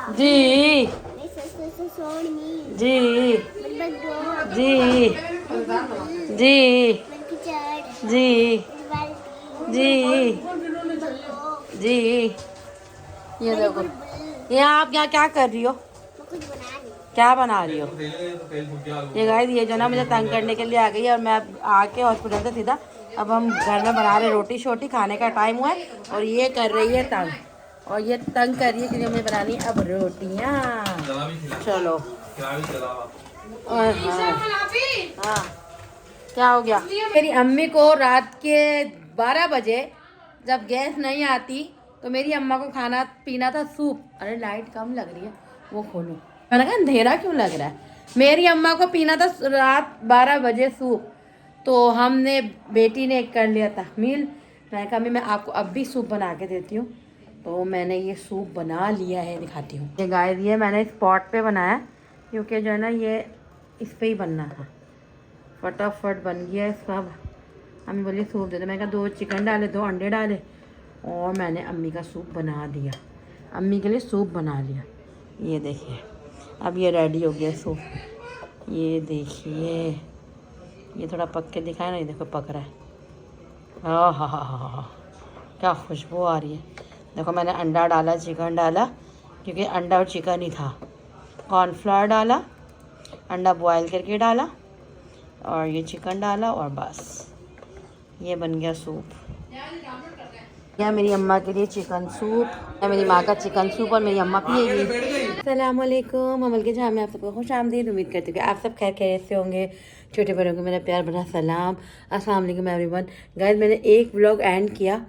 जी जी जी जी जी जी जी। ये देखो, ये आप यहाँ क्या कर रही हो? क्या बना रही हो? ये गाइस, ये जो ना मुझे तंग करने के लिए आ गई है, और मैं अब आके हॉस्पिटल से सीधा अब हम घर में बना रहे रोटी शोटी, खाने का टाइम हुआ है, और ये कर रही है तंग, और ये तंग कर रही है क्योंकि हमें बनानी है अब रोटियाँ। चलो। और हाँ, क्या हो गया? मेरी अम्मी को रात के 12 बजे जब गैस नहीं आती तो मेरी अम्मा को खाना पीना था सूप। अरे लाइट कम लग रही है, वो खोलो। मैंने कहा अंधेरा क्यों लग रहा है। मेरी अम्मा को पीना था रात 12 बजे सूप, तो हमने बेटी ने कर लिया था मील। मैंने कहा मैं आपको अब भी सूप बना के देती हूँ, तो मैंने ये सूप बना लिया है, दिखाती हूँ। ये गाइस, ये मैंने स्पॉट पे बनाया क्योंकि जो है ना ये इस पे ही बनना था। फटाफट बन गया इसका। अम्मी बोली सूप दे दो, मैंने कहा 2 चिकन डाले, 2 अंडे डाले, और मैंने अम्मी का सूप बना दिया। अम्मी के लिए सूप बना लिया। ये देखिए, अब ये रेडी हो गया सूप। ये देखिए, ये थोड़ा पक के दिखाया ना, ये देखो पक रहा है। हाँ हाँ हाँ हाँ हाँ, क्या खुशबू आ रही है। देखो मैंने अंडा डाला, चिकन डाला, क्योंकि अंडा और चिकन ही था। कॉर्नफ्लावर डाला, अंडा बॉयल करके डाला, और ये चिकन डाला, और बस ये बन गया सूप। या मेरी अम्मा के लिए चिकन सूप, या मेरी माँ का चिकन सूप, और मेरी अम्मा पिएगी। अस्सलाम वालेकुम, अमल के जहाँ में आप सबको खुश आमदीद। उम्मीद करती हूँ कि आप सब खैर खैरियत से होंगे। छोटे बड़ों को मेरा प्यार भरा सलाम। अस्सलाम वालेकुम एवरीवन। गाइस, मैंने एक व्लॉग एंड किया,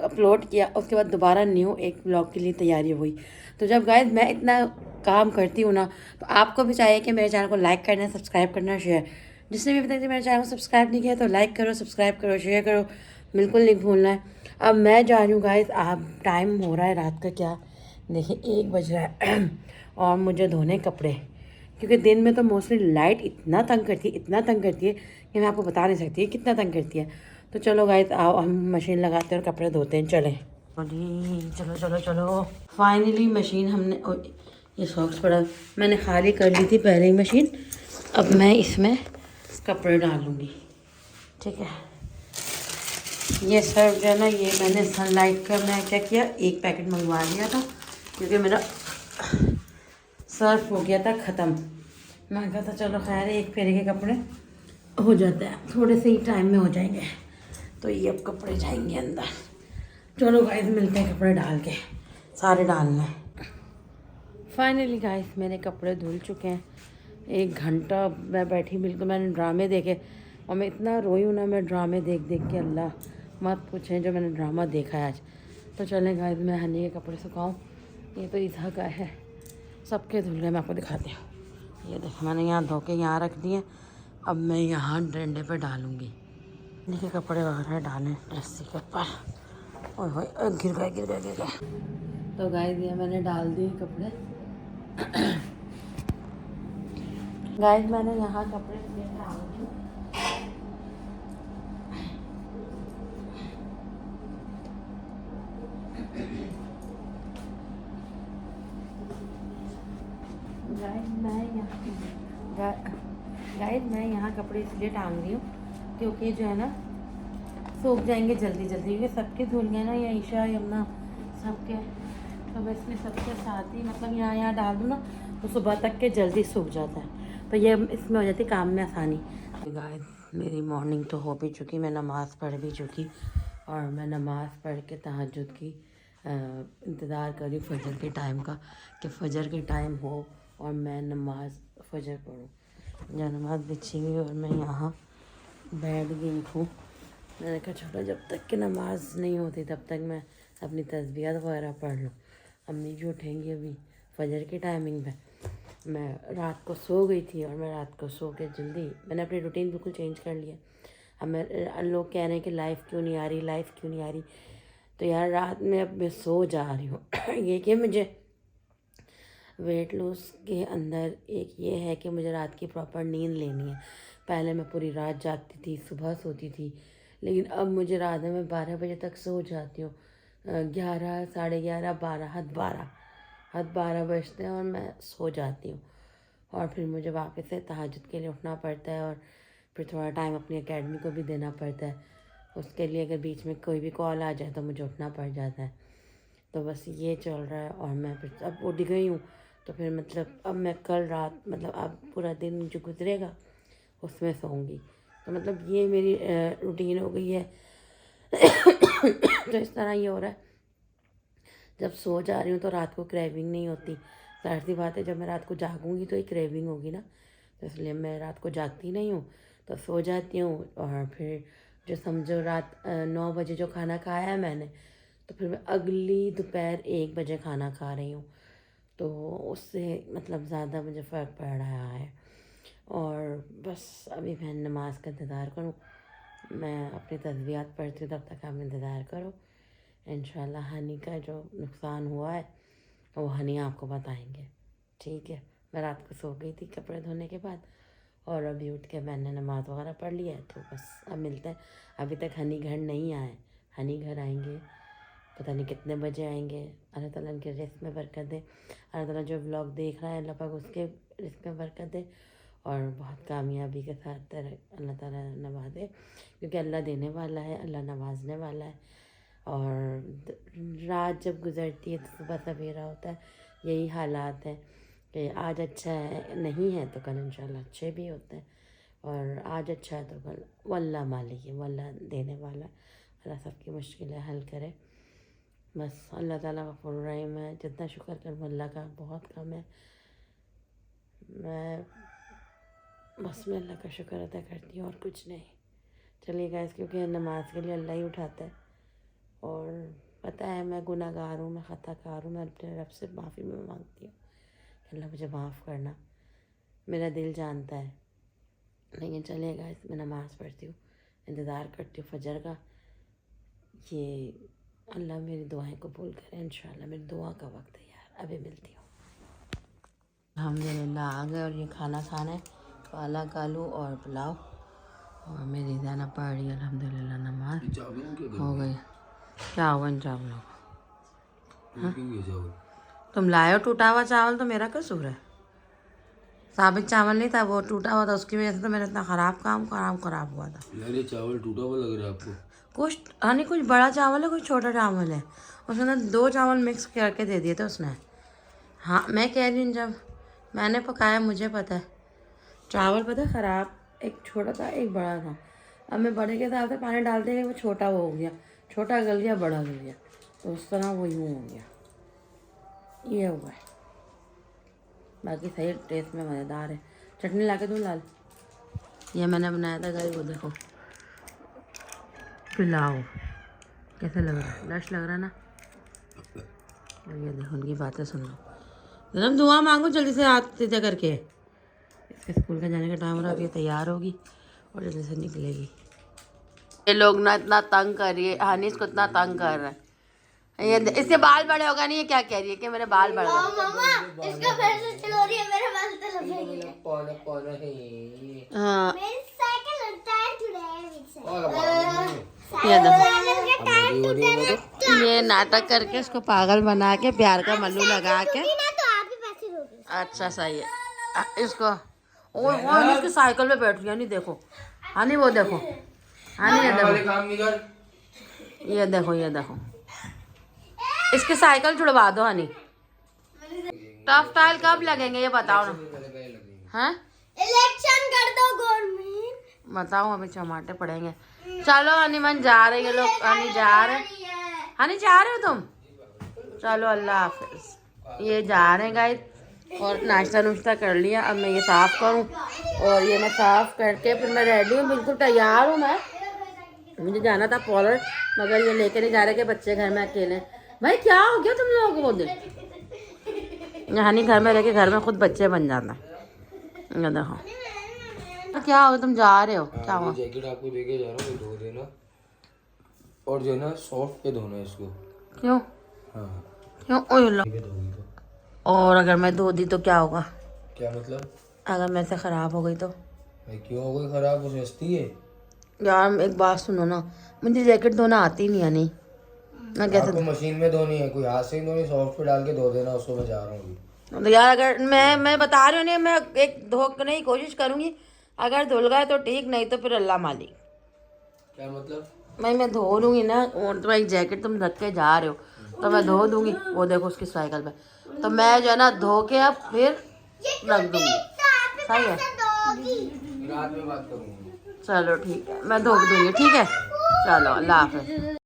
अपलोड किया, उसके बाद दोबारा न्यू एक व्लॉग के लिए तैयारी हुई। तो जब गाइस मैं इतना काम करती हूँ ना, तो आपको भी चाहिए कि मेरे चैनल को लाइक करना, सब्सक्राइब करना, शेयर। जिसने भी अभी तक मेरे चैनल को सब्सक्राइब नहीं किया तो लाइक करो, सब्सक्राइब करो, शेयर करो, बिल्कुल नहीं भूलना है। अब मैं जा रही हूँ गाइस, आप टाइम हो रहा है रात का, क्या देखिए 1 बज रहा है और मुझे धोने कपड़े, क्योंकि दिन में तो मोस्टली लाइट इतना तंग करती है, इतना तंग करती है कि मैं आपको बता नहीं सकती कितना तंग करती है। तो चलो गाइस, आओ हम मशीन लगाते हैं और कपड़े धोते हैं। चलें जी, चलो चलो चलो। फाइनली मशीन हमने, ये सॉक्स पड़ा, मैंने खाली कर ली थी पहले ही मशीन। अब मैं इसमें कपड़े डालूँगी, ठीक है। ये सर्फ जो है ना, ये मैंने सनलाइट का मैं क्या किया, एक पैकेट मंगवा लिया था क्योंकि मेरा सर्फ हो गया था ख़त्म। मैं कहा था चलो खैर एक फेरे के कपड़े हो जाते हैं, थोड़े से ही टाइम में हो जाएंगे। तो ये अब कपड़े जाएंगे अंदर। चलो गाइस, मिलते हैं कपड़े डाल के, सारे डालना है। फाइनली गाइस, मेरे कपड़े धुल चुके हैं। 1 घंटा मैं बैठी, बिल्कुल मैंने ड्रामे देखे, और मैं इतना रोई हूँ ना, मैं ड्रामे देख देख के, अल्लाह मत पूछें जो मैंने ड्रामा देखा है आज। तो चलें गाइस, मैं हनी के कपड़े सुखाऊँ। ये तो ईसा का है, सबके धुल गए, मैं आपको दिखाती हूँ। ये देखो मैंने यहाँ धो के यहाँ रख दिए, अब मैं यहाँ डंडे पे डालूँगी। इनके कपड़े वगैरह डालें रस्सी के ऊपर। ओए गिर गए गिर गए गिर गए। तो गाइस, ये मैंने डाल दिए कपड़े। गाइस, मैंने यहाँ कपड़े डाल दिए। गाइस, मैं यहाँ कपड़े इसलिए टांग रही हूँ क्योंकि जो है ना सूख जाएंगे जल्दी जल्दी, क्योंकि सबके धुल गए ना, या ईशा यमुना सबके, तो मैं इसमें सबके साथ ही मतलब यहाँ यहाँ डाल दूँ ना, तो सुबह तक के जल्दी सूख जाता है, तो ये इसमें हो जाती काम में आसानी। गाइस, मेरी मॉर्निंग तो हो भी चुकी, मैं नमाज़ पढ़ भी चुकी, और मैं नमाज़ पढ़ के तहज्जुद की इंतज़ार कर रही फजर के टाइम का, कि फ़जर के टाइम हो और मैं नमाज फ़जर पढ़ूँ। या नमाज बिछी हुई और मैं यहाँ बैठ गई हूँ। मैंने कहा छोड़ो, जब तक कि नमाज नहीं होती तब तक मैं अपनी तस्बीहात वगैरह पढ़ लूँ। अम्मी भी उठेंगी अभी फ़जर की टाइमिंग पे। मैं रात को सो गई थी, और मैं रात को सो के जल्दी मैंने अपनी रूटीन बिल्कुल चेंज कर लिया। अब मैं, लोग कह रहे हैं कि लाइफ क्यों नहीं आ रही, लाइफ क्यों नहीं आ रही, तो यार रात में अब मैं सो जा रही हूँ। ये कि मुझे वेट लॉस के अंदर एक ये है कि मुझे रात की प्रॉपर नींद लेनी है। पहले मैं पूरी रात जागती थी, सुबह सोती थी, लेकिन अब मुझे रात में 12 बजे तक सो जाती हूँ। 11, साढ़े 11, 12, हद 12, 12 बजते हैं और मैं सो जाती हूँ। और फिर मुझे वापस से तहज्जुद के लिए उठना पड़ता है और फिर थोड़ा टाइम अपनी एकेडमी को भी देना पड़ता है। उसके लिए अगर बीच में कोई भी कॉल आ जाए तो मुझे उठना पड़ जाता है। तो बस ये चल रहा है। और मैं फिर अब उठ गई हूँ तो फिर मतलब अब मैं कल रात मतलब अब पूरा दिन जो गुजरेगा उसमें सोऊंगी। तो मतलब ये मेरी रूटीन हो गई है। तो इस तरह ये हो रहा है, जब सो जा रही हूँ तो रात को क्रेविंग नहीं होती। जाहिर सी बात है जब मैं रात को जागूंगी तो एक क्रेविंग होगी ना, तो इसलिए मैं रात को जागती नहीं हूँ, तो सो जाती हूँ। और फिर जो समझो रात 9 बजे जो खाना खाया है मैंने, तो फिर मैं अगली दोपहर 1 बजे खाना खा रही हूँ। तो उससे मतलब ज़्यादा मुझे फ़र्क पड़ रहा है। और बस अभी मैं नमाज़ का इंतज़ार करूँ, मैं अपनी तस्बीहात पढ़ती हूँ, तब तक आप इंतज़ार करो। इंशाल्लाह हनी का जो नुकसान हुआ है वो हनी आपको बताएंगे, ठीक है। मैं रात को सो गई थी कपड़े धोने के बाद, और अभी उठ के मैंने नमाज़ वगैरह पढ़ लिया है। तो बस अब मिलते हैं। अभी तक हनी घर नहीं आए, हनी घर आएंगे, पता नहीं कितने बजे आएंगे। अल्लाह ताला उनके रिस्क में बरकत दे। अल्लाह ताला जो व्लॉग देख रहा है अल्लाह पाक उसके रिस्क में बरकत दे और बहुत कामयाबी के साथ अल्लाह ताला नवाजे, क्योंकि अल्लाह देने वाला है, अल्लाह नवाजने वाला है। और रात जब गुजरती है तो सुबह सवेरा होता है। यही हालात है कि आज अच्छा है नहीं है तो कल इंशाल्लाह अच्छे भी होते हैं, और आज अच्छा है तो कल वल्लाह मालिक है, वल्लाह देने वाला। अल्लाह सबकी मुश्किलें हल करे। बस अल्लाह ताला गफूर रहीम है, जितना शुक्र करूँ अल्लाह का बहुत कम है। मैं बस मैं अल्लाह का शुक्र अदा करती हूँ और कुछ नहीं। चलिए गाइस, क्योंकि नमाज के लिए अल्लाह ही उठाता है, और पता है मैं गुनाहगार हूँ, मैं ख़ताकार हूँ, मैं अपने रब से माफ़ी में मांगती हूँ कि अल्लाह मुझे माफ़ करना, मेरा दिल जानता है। लेकिन चलिए गाइस, मैं नमाज़ पढ़ती हूँ, इंतज़ार करती हूँ फजर का। ये अल्लाह मेरी दुआएं कबूल करे इंशाल्लाह। मेरी दुआ का वक्त है यार। अभी मिलती हूँ। अल्हम्दुलिल्लाह आ गए, और ये खाना खाना है, पालक आलू और पुलाव। और मेरी जाना पड़ रही है अल्हम्दुलिल्लाह, नमाज हो गई। क्या हुआ इन चावलों को? तुम लाए हो टूटा हुआ चावल, तो मेरा कसूर है? साबित चावल नहीं था, वो टूटा हुआ था, उसकी वजह से तो मेरा इतना ख़राब ख़राब हुआ था। यार ये चावल टूटा हुआ लग रहा है आपको? कुछ हानि, कुछ बड़ा चावल है, कुछ छोटा चावल है। उसने ना 2 चावल मिक्स करके दे दिए थे उसने। हाँ मैं कह रही हूँ, जब मैंने पकाया मुझे पता है। चावल पता है ख़राब, एक छोटा था एक बड़ा था। अब मैं बड़े के हिसाब से पानी डालते गए, वो छोटा वो हो गया, छोटा गल गया बड़ा गल गया, तो उस तरह वो यूँ हो गया। ये हुआ है। बाकी सही टेस्ट में मज़ेदार है। चटनी ला के दूँ लाल? ये मैंने बनाया था गाइस, वो देखो पुलाव कैसा लग रहा है, लश लग रहा है ना। और ये देखो उनकी बातें सुन लो। जन्म दुआ मांगो जल्दी से हाथ सीधा करके। इसके स्कूल का जाने का टाइम हो रहा है, अभी तैयार होगी और जल्दी से निकलेगी। ये लोग ना इतना तंग कर रही है, हानिस को इतना तंग कर रहा है। ये इसके बाल बड़े होगा नहीं, ये क्या कह रही है कि मेरे बाल बढ़ गए। इसका फिर से चलो रही है, मेरे बाल तो लंबे हैं। हाँ मेरी साइकिल टायर टूटा है। ये देखो, ये नाटक करके इसको पागल बना के प्यार का मल्लू लगा के। ना तो आप ही पैसे दोगे। अच्छा सही है। इसको और इसकी साइकिल पे बैठ गया नहीं, देखो हानी, वो देखो हानी, ये देखो, ये देखो, ये देखो, इसकी साइकिल छुड़वा दो हानी। टफ टाइल कब लगेंगे ये बताओ ना। हैं इलेक्शन कर दो गवर्नमेंट। बताओ, अभी टमाटे पड़ेंगे। चलो हनी मन जा रही है, लोग हनी जा रहे, हनी जा रहे हो तुम? चलो अल्लाह हाफिज। ये जा रहे हैं गाइस, और नाश्ता नुश्ता कर लिया। अब मैं ये साफ़ करूँ, और ये मैं साफ़ करके फिर मैं रेडी हूँ, बिल्कुल तैयार हूँ मैं। मुझे जाना था पार्लर, मगर ये लेके नहीं जा रहे कि बच्चे घर में अकेले। भाई क्या हो गया तुम लोगों को? वो दिन हनी घर में रह के घर में खुद बच्चे बन जाता है। ये देखो तो क्या हो, तुम जा रहे हो? क्या हुआ? जैकेट आपको देके जा रहा हूँ, धो देना, और जो है ना सॉफ्ट पे धोना इसको। क्यों? हाँ क्यों? ओह लो। धोगी तो और अगर मैं धो दी तो क्या होगा? क्या मतलब? अगर मेरे से ख़राब हो गई तो? भाई क्यों हो गई खराब? वो सस्ती है यार एक बात सुनो ना, मुझे जैकेट धोना आती नहीं है। नहीं मैं कैसे आपको मशीन में धोनी है, कोई हाथ से ही धोनी, सॉफ्ट पे डाल के धो देना, उसको मैं जा रहा हूँ अभी। तो यार अगर मैं बता रही हूँ नहीं, मैं एक धोने की कोशिश करूंगी, अगर धुल गए तो ठीक, नहीं तो फिर अल्लाह मालिक। क्या मतलब? मैं धो लूंगी ना। और तुम्हारी जैकेट तुम रख के जा रहे हो तो मैं धो दूंगी, वो देखो उसकी साइकिल पे, तो मैं जो है ना धो के अब फिर रख दूंगी। सही है, रात में बात करूँगी। चलो ठीक है, मैं धो दूंगी, ठीक है, चलो अल्लाह हाफिज।